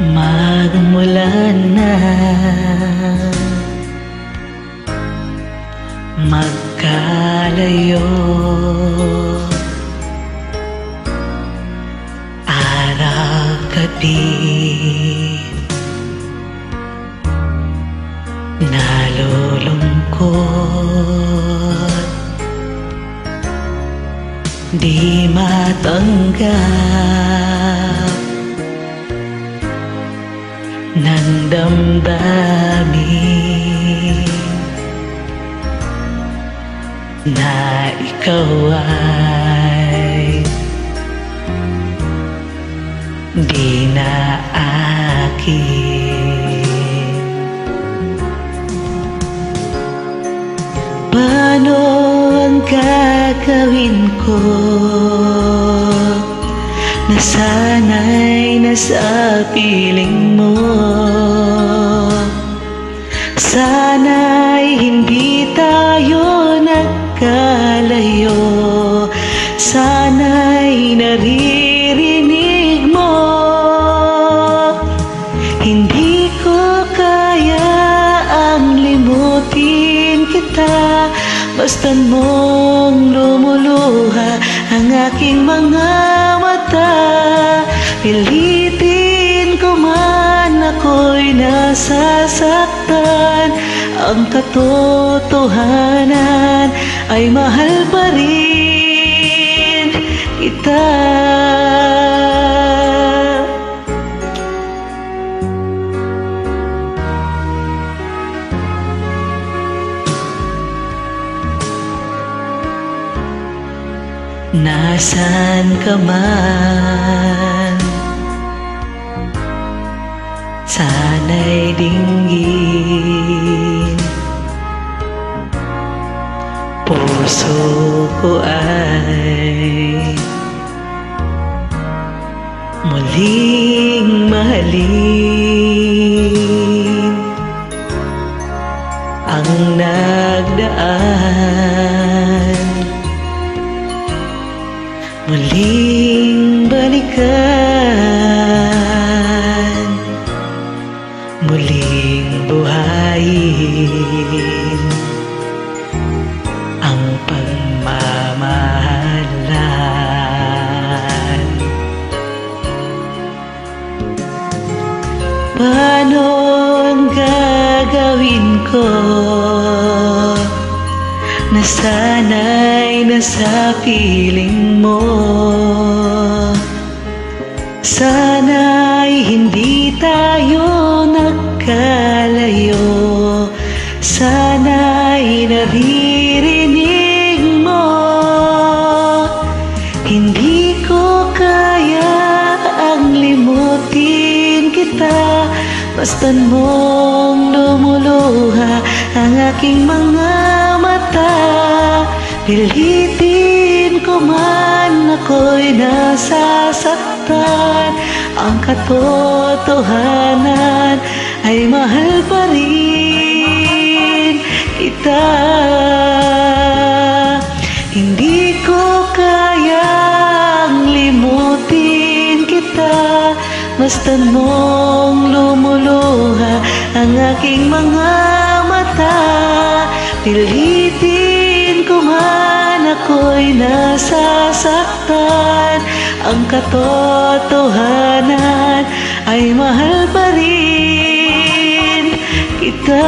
Magmula na magkalayo, araw-gabi, nalulungkot, di matanggap ng damdamin na ikaw ay di na akin. Paano ang gagawin ko na sana'y nasa piling mo? Sana'y hindi tayo nagkalayo, sana'y naririnig mo. Hindi ko kaya ang limutin kita, basta't mong lumuluha ang aking mga mata. Pilitin ko man ako'y nasasaktan, ang katotohanan ay mahal pa rin kita. Nasaan ka man, sana'y dinggin. Puso ko ay muling mahalin ang nagdaan, muling balikan, muling buhayin ang pagmamahalan. Paano ang gagawin ko na sana'y nasa piling mo? Sana'y hindi tayo nagkalayo, sana'y naririnig mo. Hindi ko kaya ang limutin kita, basta't mong lumuluha ang aking mga mata. Pilitin ko man ako'y nasasaktan, ang katotohanan ay mahal pa rin kita. Hindi ko kayang limutin kita, basta't mong lumuluha ang aking mga mata. Pilitin ko man ako'y nasasaktan, ang katotohanan ay mahal pa rin kita.